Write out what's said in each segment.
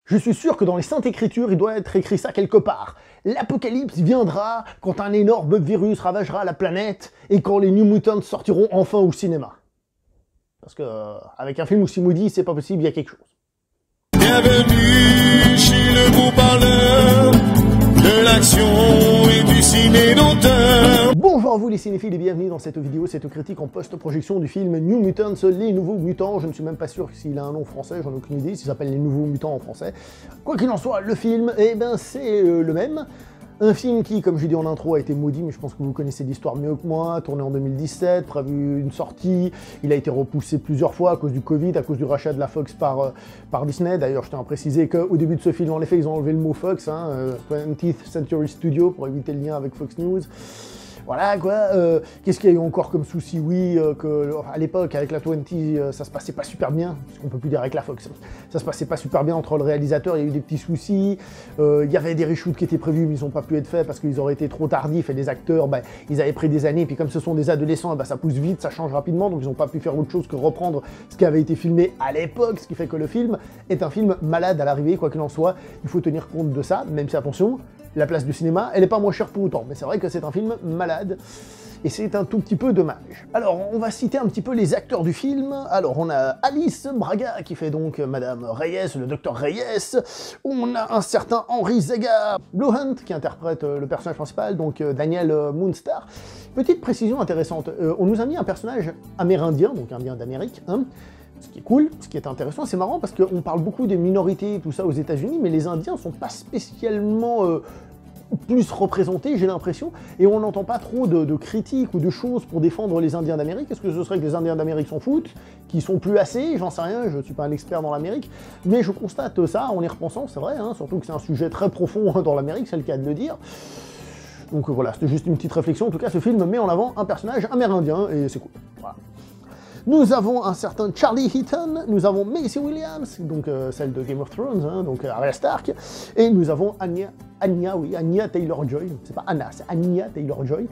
Je suis sûr que dans les Saintes Écritures, il doit être écrit ça quelque part. L'apocalypse viendra quand un énorme virus ravagera la planète et quand les New Mutants sortiront enfin au cinéma. Parce que, avec un film aussi maudit, c'est pas possible, il y a quelque chose. Bienvenue chez le beau parleur de l'action et du ciné d'auteur. Bonjour à vous les cinéphiles et bienvenue dans cette vidéo, cette critique en post-projection du film New Mutants, les Nouveaux Mutants. Je ne suis même pas sûr s'il a un nom français, j'en ai aucune idée, s'il s'appelle les Nouveaux Mutants en français. Quoi qu'il en soit, le film, eh ben c'est le même. Un film qui, comme j'ai dit en intro, a été maudit, mais je pense que vous connaissez l'histoire mieux que moi, tourné en 2017, prévu une sortie, il a été repoussé plusieurs fois à cause du Covid, à cause du rachat de la Fox par Disney. D'ailleurs, je tiens à préciser qu'au début de ce film, en effet, ils ont enlevé le mot Fox, 20th Century Studio, pour éviter le lien avec Fox News. Voilà quoi, qu'est-ce qu'il y a eu encore comme souci? Oui, à l'époque, avec la 20, ça se passait pas super bien, ce qu'on peut plus dire avec la Fox. Ça se passait pas super bien entre le réalisateur, il y a eu des petits soucis, il y avait des reshoots qui étaient prévus, mais ils n'ont pas pu être faits parce qu'ils auraient été trop tardifs, et les acteurs, ils avaient pris des années, puis comme ce sont des adolescents, ça pousse vite, ça change rapidement, donc ils n'ont pas pu faire autre chose que reprendre ce qui avait été filmé à l'époque, ce qui fait que le film est un film malade à l'arrivée, quoi qu'il en soit, il faut tenir compte de ça, même si, attention, la place du cinéma, elle n'est pas moins chère pour autant, mais c'est vrai que c'est un film malade, et c'est un tout petit peu dommage. Alors, on va citer un petit peu les acteurs du film. Alors, on a Alice Braga, qui fait donc Madame Reyes, le docteur Reyes. On a un certain Henry Zaga Blunt, qui interprète le personnage principal, donc Daniel Moonstar. Petite précision intéressante, on nous a mis un personnage amérindien, donc indien d'Amérique, ce qui est cool, ce qui est intéressant, c'est marrant parce qu'on parle beaucoup des minorités et tout ça aux États-Unis, mais les Indiens sont pas spécialement plus représentés, j'ai l'impression, et on n'entend pas trop de critiques ou de choses pour défendre les Indiens d'Amérique. Est-ce que ce serait que les Indiens d'Amérique s'en foutent, qu'ils sont plus assez? J'en sais rien, je suis pas un expert dans l'Amérique, mais je constate ça en y repensant, c'est vrai, surtout que c'est un sujet très profond dans l'Amérique, c'est le cas de le dire. Donc voilà, c'était juste une petite réflexion. En tout cas, ce film met en avant un personnage amérindien, et c'est cool. Voilà. Nous avons un certain Charlie Heaton, nous avons Maisie Williams, donc celle de Game of Thrones, donc Arya Stark, et nous avons Anya Taylor-Joy, c'est pas Anna, c'est Anya Taylor-Joy,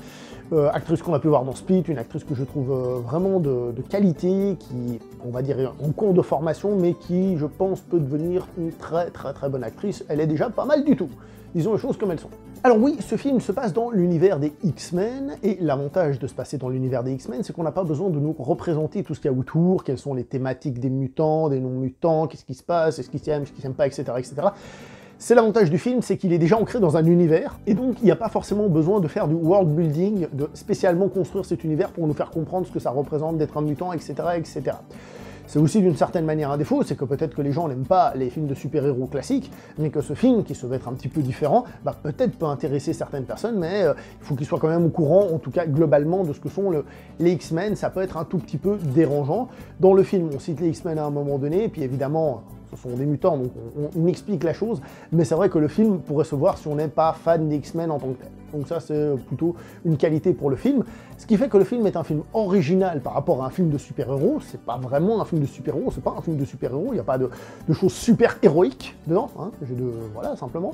actrice qu'on a pu voir dans Split, une actrice que je trouve vraiment de qualité, qui, on va dire, en cours de formation, mais qui, je pense, peut devenir une très bonne actrice. Elle est déjà pas mal du tout. Disons les choses comme elles sont. Alors oui, ce film se passe dans l'univers des X-Men, et l'avantage de se passer dans l'univers des X-Men, c'est qu'on n'a pas besoin de nous représenter tout ce qu'il y a autour, quelles sont les thématiques des mutants, des non-mutants, qu'est-ce qui se passe, est-ce qu'ils s'aiment, est-ce qu'ils s'aiment pas, etc. etc. C'est l'avantage du film, c'est qu'il est déjà ancré dans un univers, et donc il n'y a pas forcément besoin de faire du world building, de spécialement construire cet univers pour nous faire comprendre ce que ça représente d'être un mutant, etc. etc. C'est aussi d'une certaine manière un défaut, c'est que peut-être que les gens n'aiment pas les films de super-héros classiques, mais que ce film, qui se veut être un petit peu différent, peut-être peut intéresser certaines personnes, mais il faut qu'ils soient quand même au courant, en tout cas globalement, de ce que sont les X-Men. Ça peut être un tout petit peu dérangeant. Dans le film, on cite les X-Men à un moment donné, et puis évidemment, ce sont des mutants, donc on explique la chose, mais c'est vrai que le film pourrait se voir si on n'est pas fan des X-Men en tant que tel. Donc ça, c'est plutôt une qualité pour le film. Ce qui fait que le film est un film original par rapport à un film de super-héros. C'est pas vraiment un film de super-héros, c'est pas un film de super-héros, il n'y a pas de choses super héroïques dedans, voilà, simplement.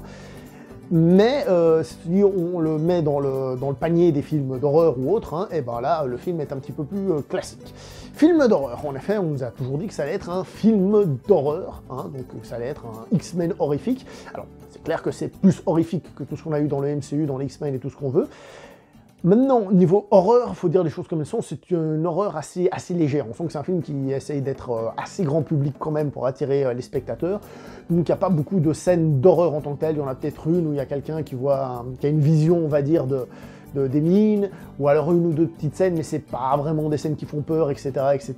Mais si on le met dans le panier des films d'horreur ou autres, et ben là, le film est un petit peu plus classique. Film d'horreur, en effet, on nous a toujours dit que ça allait être un film d'horreur, donc ça allait être un X-Men horrifique. Alors, c'est clair que c'est plus horrifique que tout ce qu'on a eu dans le MCU, dans les X-Men et tout ce qu'on veut. Maintenant, niveau horreur, faut dire les choses comme elles sont, c'est une horreur assez légère. On sent que c'est un film qui essaye d'être assez grand public quand même pour attirer les spectateurs. Donc il n'y a pas beaucoup de scènes d'horreur en tant que telles. Il y en a peut-être une où il y a quelqu'un qui a une vision, on va dire, des mines, ou alors une ou deux petites scènes, mais c'est pas vraiment des scènes qui font peur, etc., etc.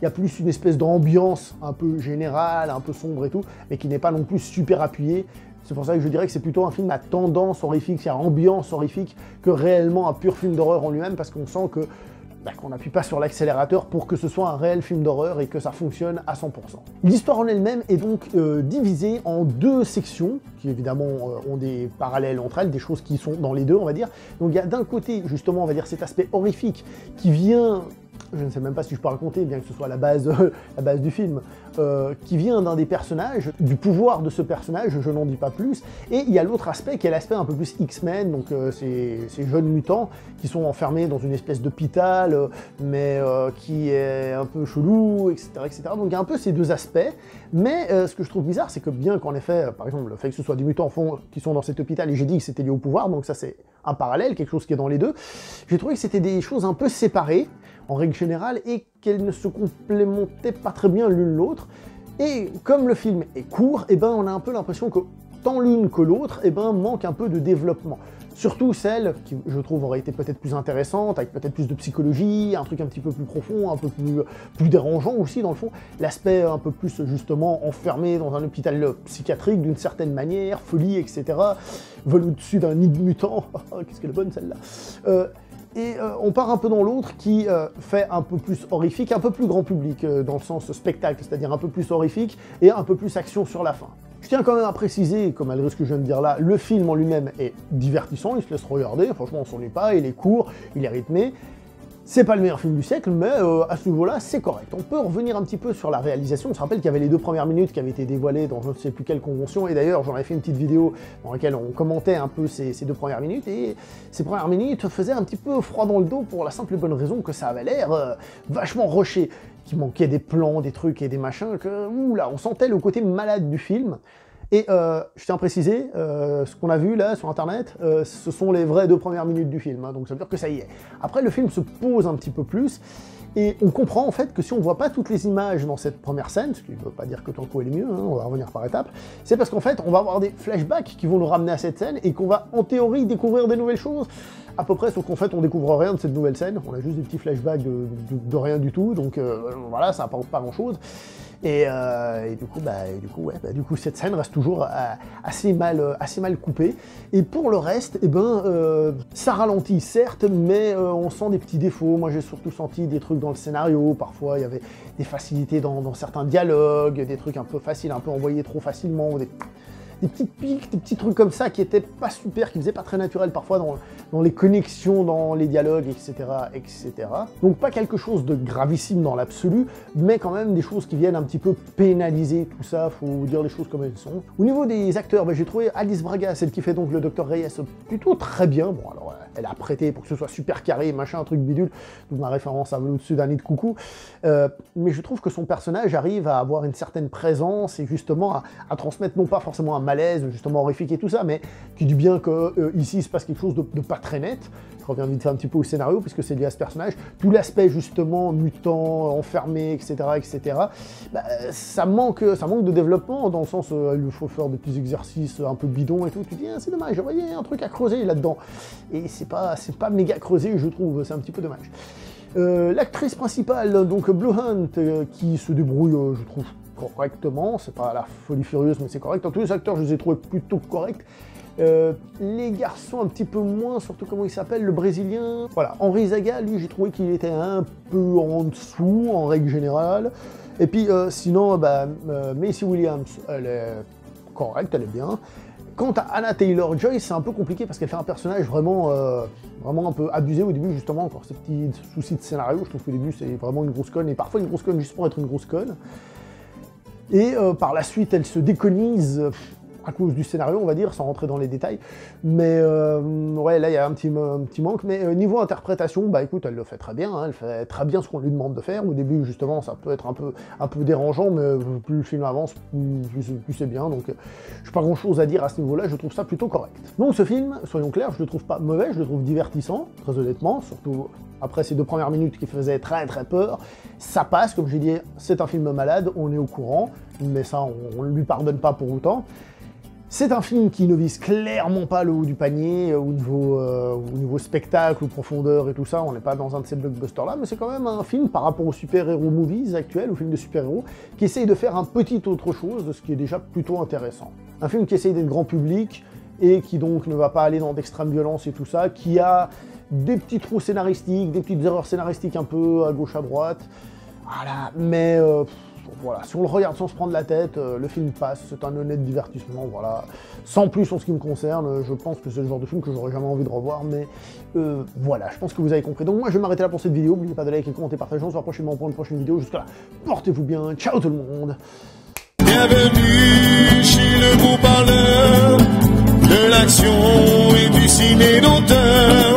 Il y a plus une espèce d'ambiance un peu générale, un peu sombre et tout, mais qui n'est pas non plus super appuyée. C'est pour ça que je dirais que c'est plutôt un film à tendance horrifique, c'est à ambiance horrifique, que réellement un pur film d'horreur en lui-même, parce qu'on sent que qu'on n'appuie pas sur l'accélérateur pour que ce soit un réel film d'horreur et que ça fonctionne à 100%. L'histoire en elle-même est donc divisée en deux sections, qui évidemment ont des parallèles entre elles, des choses qui sont dans les deux, on va dire. Donc il y a d'un côté, justement, on va dire cet aspect horrifique qui vient je ne sais même pas si je peux raconter, bien que ce soit la base du film, qui vient d'un des personnages, du pouvoir de ce personnage, je n'en dis pas plus, et il y a l'autre aspect qui est l'aspect un peu plus X-Men, donc ces jeunes mutants qui sont enfermés dans une espèce d'hôpital, mais qui est un peu chelou, etc., etc. Donc il y a un peu ces deux aspects, mais ce que je trouve bizarre, c'est que bien qu'en effet, par exemple, le fait que ce soit des mutants qui sont dans cet hôpital, et j'ai dit que c'était lié au pouvoir, donc ça c'est un parallèle, quelque chose qui est dans les deux, j'ai trouvé que c'était des choses un peu séparées, en règle générale, et qu'elles ne se complémentaient pas très bien l'une l'autre. Et comme le film est court, eh ben, on a un peu l'impression que tant l'une que l'autre eh ben, manque un peu de développement. Surtout celle qui, je trouve, aurait été peut-être plus intéressante, avec peut-être plus de psychologie, un truc un petit peu plus profond, un peu plus dérangeant aussi, dans le fond. L'aspect un peu plus, justement, enfermé dans un hôpital psychiatrique, d'une certaine manière, folie, etc. Vol au-dessus d'un nid de mutant. Qu'est-ce qu'elle est bonne, celle-là. On part un peu dans l'autre qui fait un peu plus horrifique, un peu plus grand public dans le sens spectacle, c'est-à-dire un peu plus horrifique et un peu plus action sur la fin. Je tiens quand même à préciser que malgré ce que je viens de dire là, le film en lui-même est divertissant, il se laisse regarder, franchement on s'ennuie pas, il est court, il est rythmé. C'est pas le meilleur film du siècle, mais à ce niveau-là, c'est correct. On peut revenir un petit peu sur la réalisation. On se rappelle qu'il y avait les 2 premières minutes qui avaient été dévoilées dans je ne sais plus quelle convention, et d'ailleurs, j'en avais fait une petite vidéo dans laquelle on commentait un peu ces 2 premières minutes, et ces premières minutes faisaient un petit peu froid dans le dos pour la simple et bonne raison que ça avait l'air vachement rushé, qu'il manquait des plans, des trucs et des machins, que oula, on sentait le côté malade du film. Et je tiens à préciser, ce qu'on a vu là sur internet, ce sont les vraies 2 premières minutes du film, hein, donc ça veut dire que ça y est. Après le film se pose un petit peu plus, et on comprend en fait que si on ne voit pas toutes les images dans cette première scène, ce qui ne veut pas dire que tant coup elle est mieux, hein, on va revenir par étapes, c'est parce qu'en fait on va avoir des flashbacks qui vont nous ramener à cette scène, et qu'on va en théorie découvrir des nouvelles choses, à peu près, sauf qu'en fait on découvre rien de cette nouvelle scène, on a juste des petits flashbacks de rien du tout, donc voilà, ça apporte pas grand chose. Et du coup, cette scène reste toujours assez mal coupée. Et pour le reste, eh ben, ça ralentit certes, mais on sent des petits défauts. Moi, j'ai surtout senti des trucs dans le scénario. Parfois, il y avait des facilités dans certains dialogues, des trucs un peu faciles, un peu envoyés trop facilement, des petites piques, des petits trucs comme ça qui étaient pas super, qui faisaient pas très naturel parfois dans les connexions, dans les dialogues, etc., etc. Donc pas quelque chose de gravissime dans l'absolu, mais quand même des choses qui viennent un petit peu pénaliser tout ça, faut dire les choses comme elles sont. Au niveau des acteurs, ben, j'ai trouvé Alice Braga, celle qui fait donc le Dr Reyes, plutôt très bien. Bon alors, elle a prêté pour que ce soit super carré, machin, un truc bidule, donc ma référence à Vol au-dessus d'un nid de coucou, mais je trouve que son personnage arrive à avoir une certaine présence et justement à transmettre non pas forcément un malaise, justement horrifique et tout ça, mais qui dit bien que ici il se passe quelque chose de pas très net. Je reviens vite fait un petit peu au scénario, puisque c'est lié à ce personnage. Tout l'aspect justement mutant, enfermé, etc., etc., bah, ça manque de développement, dans le sens il faut faire des petits exercices un peu bidons et tout. Tu dis, ah, c'est dommage, il y a un truc à creuser là-dedans. Et c'est pas méga creusé, je trouve, c'est un petit peu dommage. L'actrice principale, donc Blue Hunt, qui se débrouille, je trouve, correctement, c'est pas la folie furieuse, mais c'est correct. Tous les acteurs, je les ai trouvés plutôt corrects. Les garçons un petit peu moins, surtout comment il s'appelle, le brésilien. Voilà, Henri Zaga, lui, j'ai trouvé qu'il était un peu en dessous, en règle générale. Et puis, sinon, bah, Maisie Williams, elle est correcte, elle est bien. Quant à Anna Taylor-Joy, c'est un peu compliqué parce qu'elle fait un personnage vraiment un peu abusé au début, justement, encore ces petits soucis de scénario. Je trouve qu'au début, c'est vraiment une grosse conne, et parfois une grosse conne juste pour être une grosse conne. Et par la suite, elle se déconise à cause du scénario, on va dire, sans rentrer dans les détails. Mais ouais, là, il y a un petit manque. Mais niveau interprétation, bah écoute, elle le fait très bien, hein, elle fait très bien ce qu'on lui demande de faire. Au début, justement, ça peut être un peu dérangeant, mais plus le film avance, plus c'est bien. Donc, je n'ai pas grand-chose à dire à ce niveau-là, je trouve ça plutôt correct. Donc ce film, soyons clairs, je le trouve pas mauvais, je le trouve divertissant, très honnêtement, surtout après ces 2 premières minutes qui faisaient très très peur. Ça passe, comme j'ai dit, c'est un film malade, on est au courant, mais ça, on ne lui pardonne pas pour autant. C'est un film qui ne vise clairement pas le haut du panier au niveau spectacle ou profondeur et tout ça, on n'est pas dans un de ces blockbusters là, mais c'est quand même un film par rapport aux super-héros movies actuels, aux films de super-héros, qui essaye de faire un petit autre chose, de ce qui est déjà plutôt intéressant. Un film qui essaye d'être grand public, et qui donc ne va pas aller dans d'extrême violence et tout ça, qui a des petits trous scénaristiques, des petites erreurs scénaristiques un peu à gauche à droite, voilà, mais voilà, si on le regarde sans se prendre la tête, le film passe, c'est un honnête divertissement, voilà. Sans plus en ce qui me concerne, je pense que c'est le genre de film que j'aurais jamais envie de revoir, mais voilà, je pense que vous avez compris. Donc moi je vais m'arrêter là pour cette vidéo, n'oubliez pas de liker, commenter, partager, on se voit prochainement pour une prochaine vidéo. Jusque là, portez-vous bien, ciao tout le monde. Bienvenue chez le beau parleur de l'action et du ciné d'auteur.